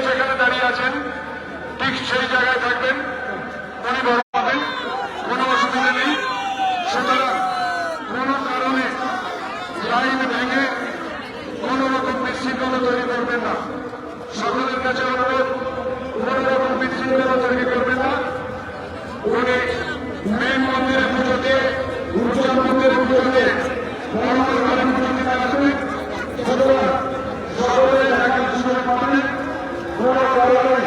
যেখানে দাঁড়িয়ে আছেন ঠিক সেই জায়গায় থাকবেন, উনি বড় পাবেন, কোনো অসুবিধা নেই। সুতরাং কোনো কারণে লাইন ভেঙে কোন রকম বিশৃঙ্খলা তৈরি করবেন না। সকলের কাছে অনুরোধ, কোন রকম বিশৃঙ্খলা তৈরি করবেন না। উনি মেন মন্দিরে পুজো দিয়ে, উজ্জ্বল মন্দিরে পুজো দিয়ে বড় ঘরে পুজো দিতে আসবেন। সুতরাং সকলের একা সুযোগ পাবেন। কোনো কারণে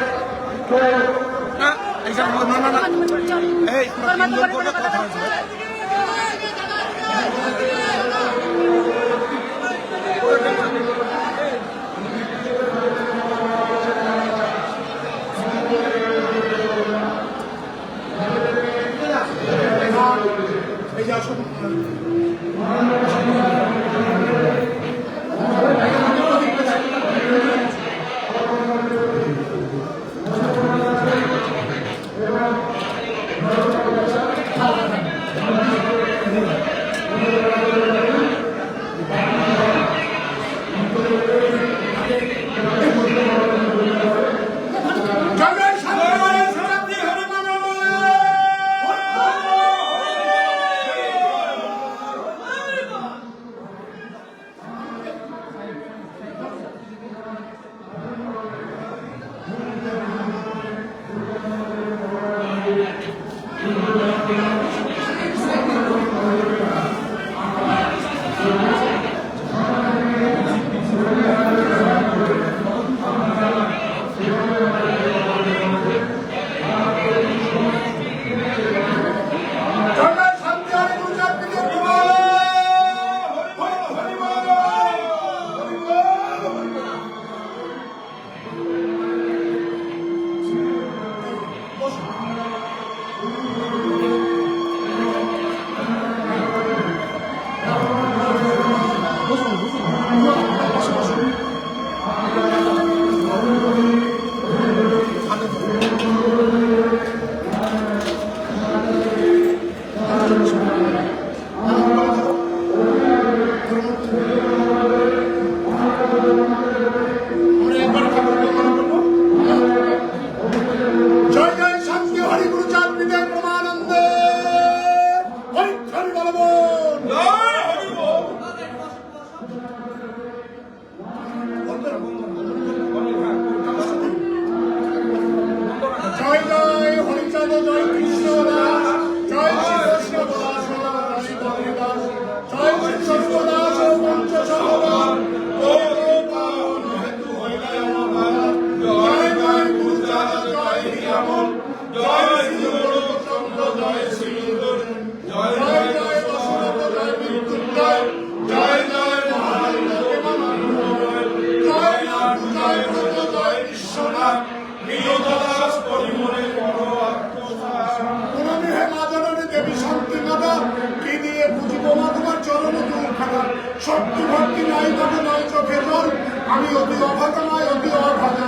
শক্তি ভক্তি নাই তবে নয় চোখে জল। আমি অতি অভাগা নয় অতি অভাগা,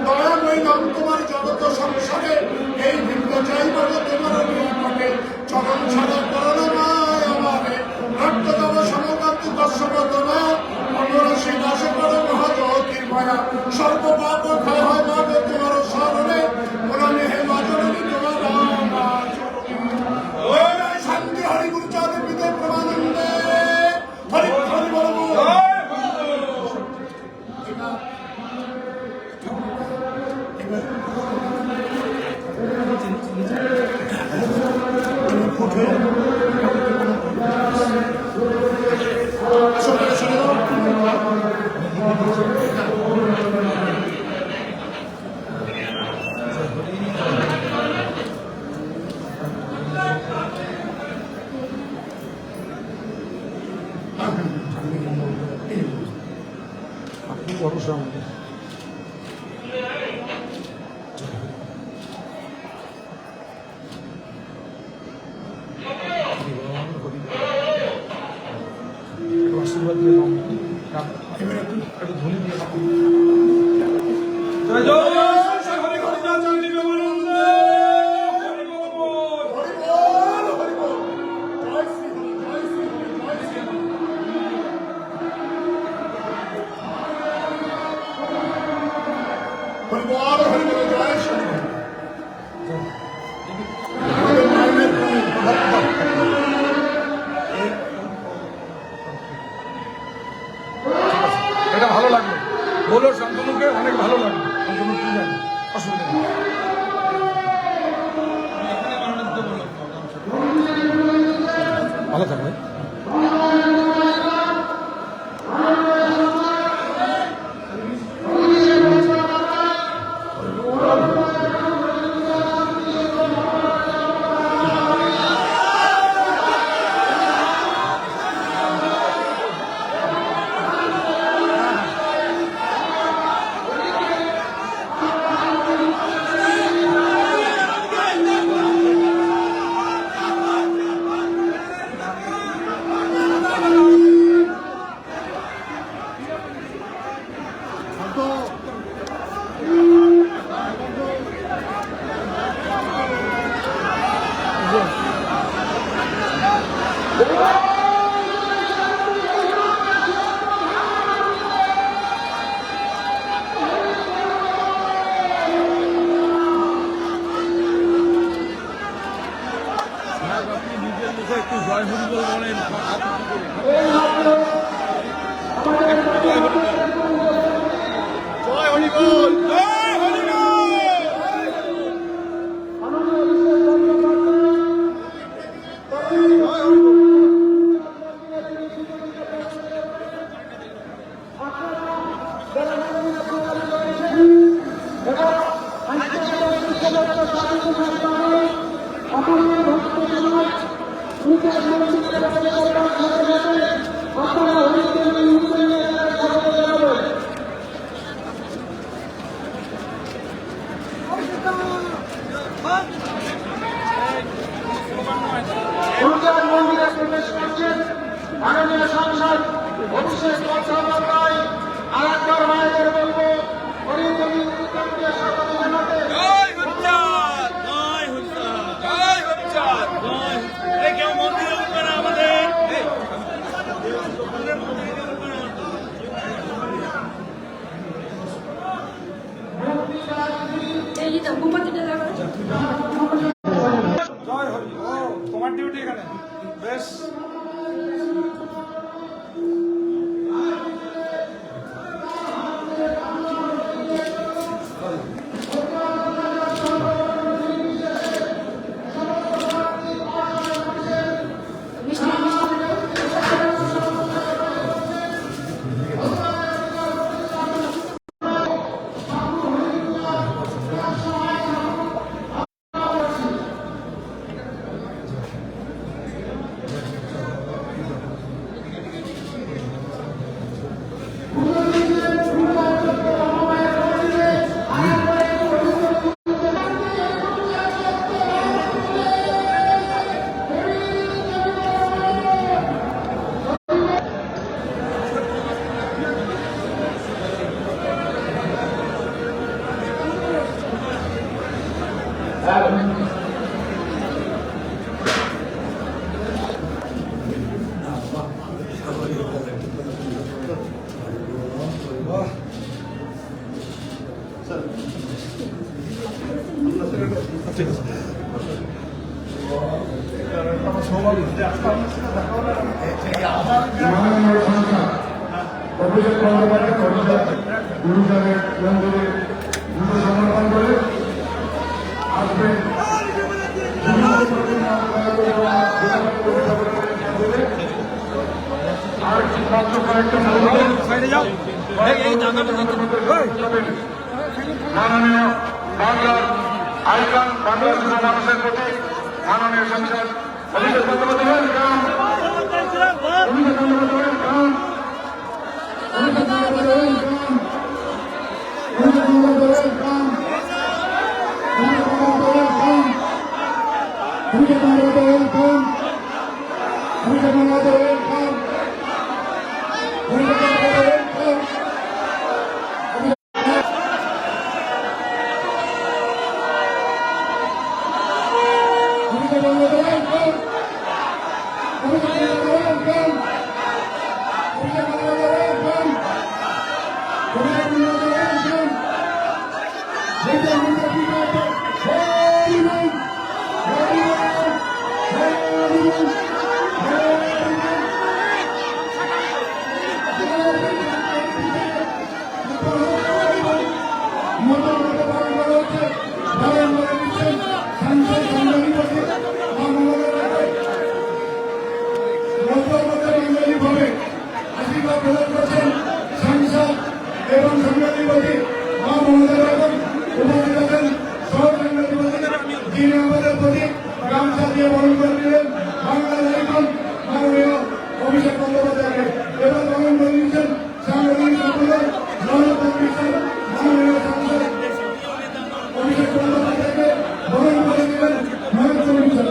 দয়াময় নাম তোমার জগত সংসারে। এই ভিন্ন চাই বলে তোমার নিকটে, চরণ ছাড়া করোনা নয় আমারে। রক্ত তব সমকান্তি দর্শকত না, অনরাশি নাশ করো মহাজ্যোতির মায়া। সর্বপাপ ক্ষয় হয় না তোমার স্মরণে, পুরাণে হে মা জননী তোমার শান্তি হরি গুরু চাঁদের বিদে প্রমানন্দে। হরি হরি বল ফুট হয়ে অবশ্যই আমাদের আশীর্বাদ দিয়ে একটু ধ্বনি দিয়ে জয় জয় হরি হরি চন্ডী এটা ভালো লাগলো বলো শান্তনুকে অনেক ভালো লাগলো শান্তনু কি জানো অসুবিধা নেই ভালো থাকবে একটু জয় হরি বল বলেন জয় হরি বল জয় হরি মন্দিরে প্রবেশ করছেন মাননীয় সাংসদ অভিষেক বন্দ্যোপাধ্যায়। আরেকবার মায়েদের বলবো জয় হরি ও তোমার ডিউটি এখানে বেশ ঠিক আছে অভিষেক বন্দ্যোপাধ্যায় গুরুজনের মন্দিরে পুজো সমর্পণ করে আসবেন আর মাত্র কয়েকটা মাননীয় বাংলার আইকন বাংলার মানুষের প্রতি মাননীয় সংসদ অভিষেক বন্দ্যোপাধ্যায় অভিষেক বন্দ্যোপাধ্যায় অভিষেক বন্দ্যোপাধ্যায় এবং বরণ করে দিচ্ছেন সাংবাদিক সম্পাদক মাননীয় সাংসদ অভিষেক বন্দ্যোপাধ্যায়কে বরণ করে দিলেন ভারত কমিশন।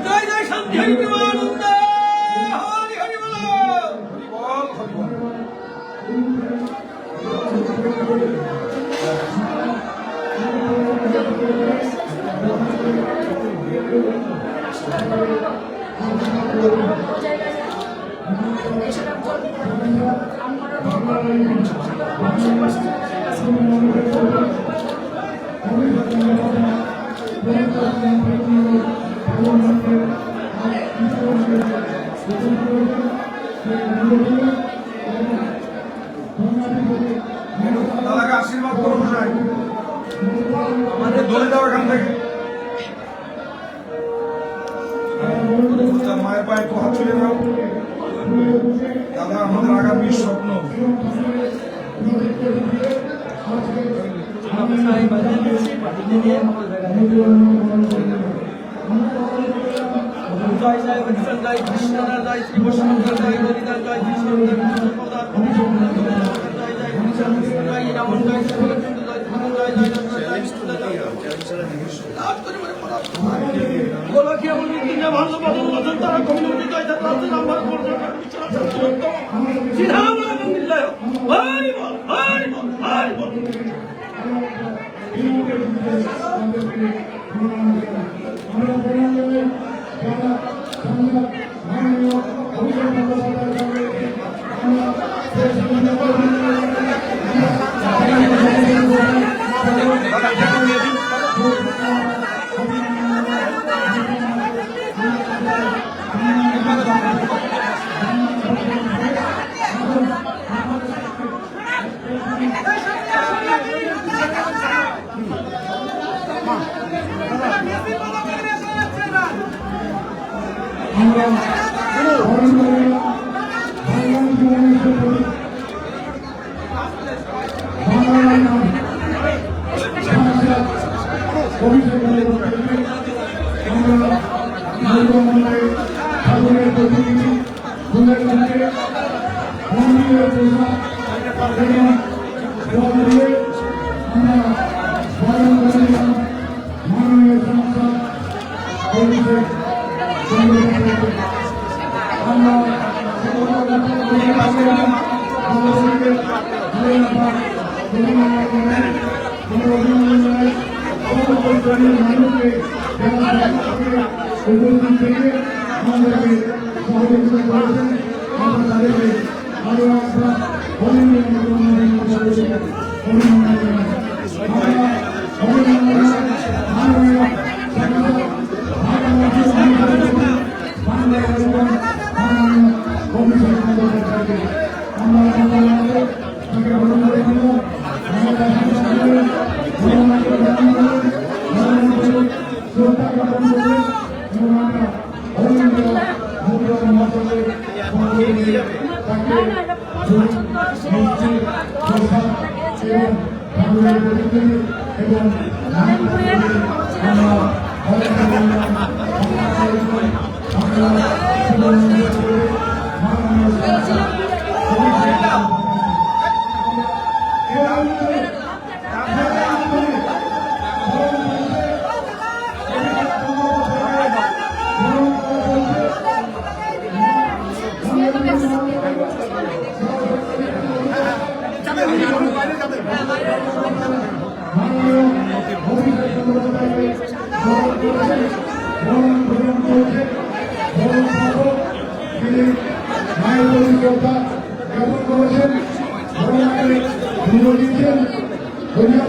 জয় জয় শান্তি হরি প্রেমানন্দ হরি হরি বল। দাদাকে আশীর্বাদ করো ভাই, আমাদের ধরে দাও এখান থেকে। মায়ের পায়ে একটু হাত ছুঁয়ে দাও। দাদা আমাদের আগামী স্বপ্ন। জয় জয় হরিচন্দ্র জয় কৃষ্ণ জয় শ্রী বৈষ্ণব জয় হরিদাস জয় কৃষ্ণ জয় জয় রামন জয় শ্রীচন্দ্র জয় জয় জয় গোলকীয় মন্দির ভালো বদল বদল তারা কমিউনিটি জয় তারা নাম্বার পর্যন্ত শ্রীরাম মন্দির জয় হরি বল হরি বল হরি বল। আমরা প্রণামে যারা সংসদ মাননীয় অভিষেক বন্দ্যোপাধ্যায় আমরা আমরা বরণ করে ভগবান জীবনের প্রতি বাংলার নাম অভিষেক বন্দ্যোপাধ্যায়কে আমরা মন্দিরে ঠাকুরের প্রতিনিধি ফুলের মধ্যে মন্দিরের পূজা এবং জল দিয়ে আমরা বরণ করে নিলাম মাননীয় সংসদ অভিষেক আমরা মানুষকে উপস্থিত থেকে আমাদেরকে সহযোগিতা করেছেন আমরা তাদেরকে আরো একটা অভিনন্দন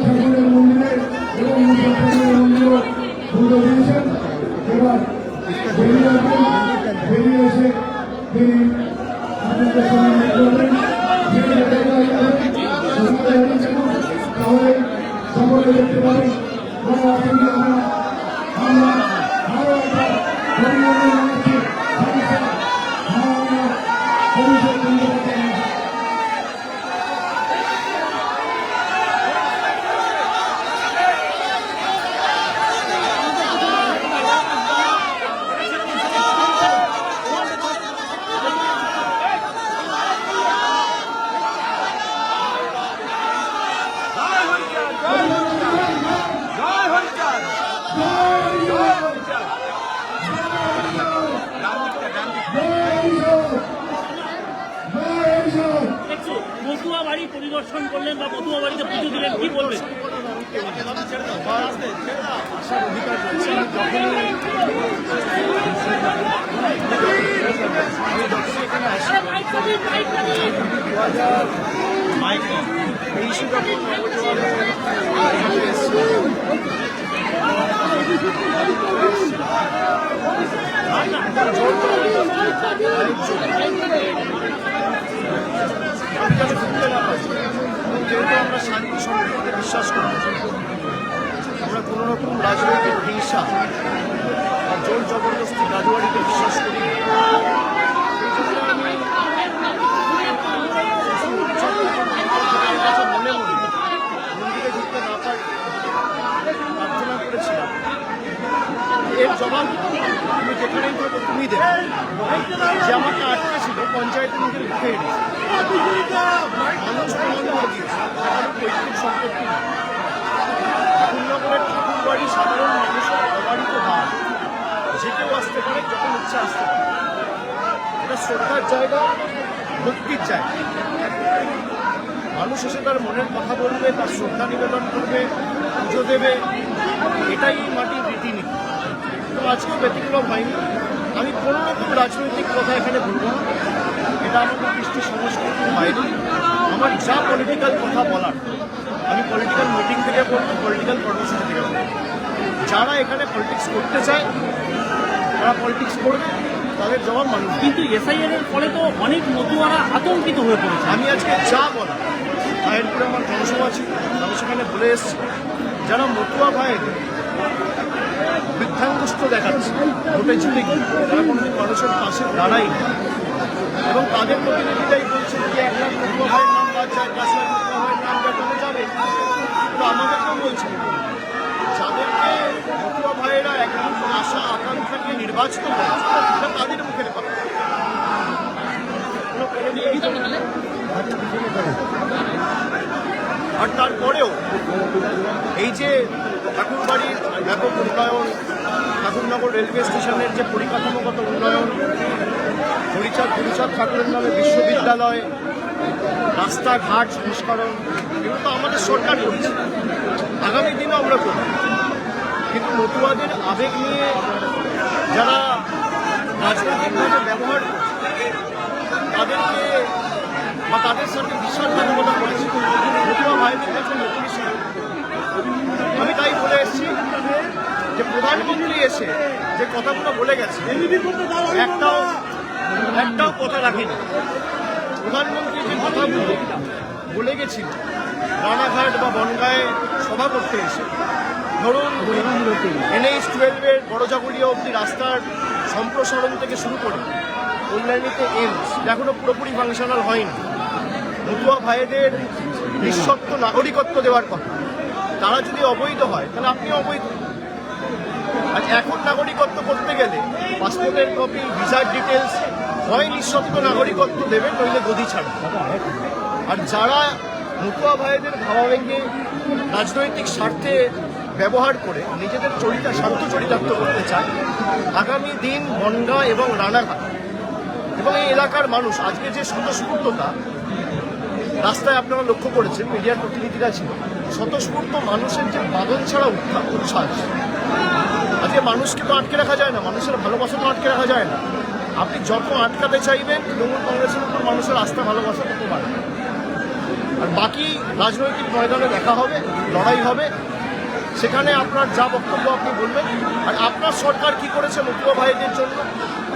ঠাকুরের মন্দিরে এবং মন্দিরে পুজো দিয়েছেন এবার বেরিয়ে আসবেন বেরিয়ে এসে তিনি আপনাদের সঙ্গে করবেন তাহলে সকলে দেখতে পাবেন আমরা আরো একটা অভিনন্দন জানাচ্ছি অভিষেক বন্দ্যোপাধ্যায়। মতুয়া বাড়ি পরিদর্শন করলেন বা মতুয়া বাড়িতে পুজো দিলেন, কি বলবেন? যেহেতু আমরা শান্তি সম্পর্কে বিশ্বাস করি, আমরা কোনো রকম রাজনৈতিক হিংসা বা জোর জবরদস্তি রাজবাড়িতে বিশ্বাস করি। মনে মন্দিরে ঢুকতে না পারি প্রার্থনা করেছিলাম, এর জবাব তুমি যেখানেই থাকো তুমি দেবে। যে আমাকে আটকে ছিল পঞ্চায়েতের নিজের ঢুকে এনেছে, মানুষ প্রমাণ করে দিয়েছে তার পৈতৃক সম্পত্তি ঠাকুরনগরের ঠাকুর বাড়ি সাধারণ মানুষের অবারিত ভাব, যে কেউ আসতে পারে, যখন ইচ্ছা আসতে পারে। এটা শ্রদ্ধার জায়গা, ভক্তির জায়গা। মানুষ এসে তার মনের কথা বলবে, তার শ্রদ্ধা নিবেদন করবে, পুজো দেবে, এটাই মাটির রীতিনীতি। আজকেও ব্যতিক্রম হয়নি। আমি কোনো রকম রাজনৈতিক কথা এখানে বলবো না, এটা আমাদের কৃষ্টি সংস্কৃতির বাইরে। আমার যা পলিটিক্যাল কথা বলার আমি পলিটিক্যাল মিটিং থেকে বলবো, পলিটিক্যাল কর্মসূচি থেকে বলবো। যারা এখানে পলিটিক্স করতে চায় তারা পলিটিক্স করবে, তাদের জবাব মানুষ দেবে। কিন্তু এসআইআর এর ফলে তো অনেক মতুয়ারা আতঙ্কিত হয়ে পড়েছে। আমি আজকে যা বলা ভাইয়েরপুরে আমার জনসভা ছিল, আমি সেখানে বলে এসেছি যারা মতুয়া ভাইয়ের বৃদ্ধাঙ্গুষ্ঠ দেখাচ্ছে ভোটে জিতে গিয়ে, তারা কোনোদিন মানুষের পাশে দাঁড়াই এবং তাদের প্রতিনিধিটাই বলছে যে 1 লাখ মতুয়া ভাইয়ের নাম বাদ যায়, 10 লাখ মতুয়া ভাইয়ের নাম দেখানো যাবে। তো আমাদেরকেও বলছে যাদেরকে মতুয়া ভাইয়েরা একদম আশা আকাঙ্ক্ষা নিয়ে নির্বাচিত করেছে সেটা তাদের মুখের কথা। আর তারপরেও এই যে ঠাকুরবাড়ির ব্যাপক উন্নয়ন, ঠাকুরনগর রেলওয়ে স্টেশনের যে পরিকাঠামোগত উন্নয়ন, হরিচাঁদ ঠাকুরের নামে বিশ্ববিদ্যালয়, রাস্তাঘাট সংস্করণ, এগুলো তো আমাদের সরকার করছে, আগামী দিনও আমরা করব। কিন্তু মতুয়াদের আবেগ নিয়ে যারা রাজনৈতিকভাবে ব্যবহার করছে তাদেরকে বা তাদের সাথে বিশ্বাসঘাতকতা করেছে মতুয়া ভাইদের কাছে নতুন সরকার। আমি তাই বলে এসেছি যে প্রধানমন্ত্রী এসে যে কথাগুলো বলে গেছে একটাও কথা রাখেনি। প্রধানমন্ত্রী যে কথাগুলো বলে গেছিল রানাঘাট বা বনগাঁয়ে সভা করতে এসে, ধরুন NH-12 বড়জাগুলিয়া অবধি রাস্তার সম্প্রসারণ থেকে শুরু করে কল্যাণীতে এইমস এখনো পুরোপুরি ফাংশনাল হয়নি, মতুয়া ভাইদের নিঃশর্ত নাগরিকত্ব দেওয়ার কথা, তারা যদি অবৈধ হয় তাহলে আপনিও অবৈধ। আর এখন নাগরিকত্ব করতে গেলে পাসপোর্টের কপি, ভিসার ডিটেলস, হয় নিঃশর্ত নাগরিকত্ব দেবেন নইলে গদি ছাড়বে। আর যারা মতুয়া ভাইদের ভাবাবেগে রাজনৈতিক স্বার্থে ব্যবহার করে নিজেদের স্বার্থ চরিতার্থ করতে চায়, আগামী দিন বনগাঁ এবং রানাঘাট এবং এই এলাকার মানুষ আজকে যে স্বতঃস্ফূর্ততা রাস্তায় আপনারা লক্ষ্য করেছেন, মিডিয়ার প্রতিনিধিরা ছিল, স্বতঃস্ফূর্ত মানুষের যে বাদল ছাড়া উচ্ছ্বাস, আজকে মানুষকে তো আটকে রাখা যায় না, মানুষের ভালোবাসা তো আটকে রাখা যায় না। আপনি যত আটকাতে চাইবেন তৃণমূল কংগ্রেসের উপর মানুষের আস্থা ভালোবাসা তত বাড়বে। আর বাকি রাজনৈতিক ময়দানে দেখা হবে, লড়াই হবে, সেখানে আপনার যা বক্তব্য আপনি বলবেন। আর আপনার সরকার কি করেছে মতুয়া ভাইদের জন্য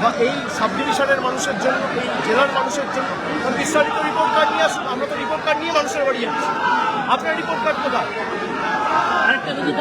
বা এই সাব ডিভিশনের মানুষের জন্য, এই জেলার মানুষের জন্য, বিস্তারিত রিপোর্ট কার্ড নিয়ে আসুন। আমরা তো রিপোর্ট কার্ড নিয়ে মানুষের বাড়ি যাচ্ছি, আপনার রিপোর্ট কার্ড কোথায়? আরেকটা যদি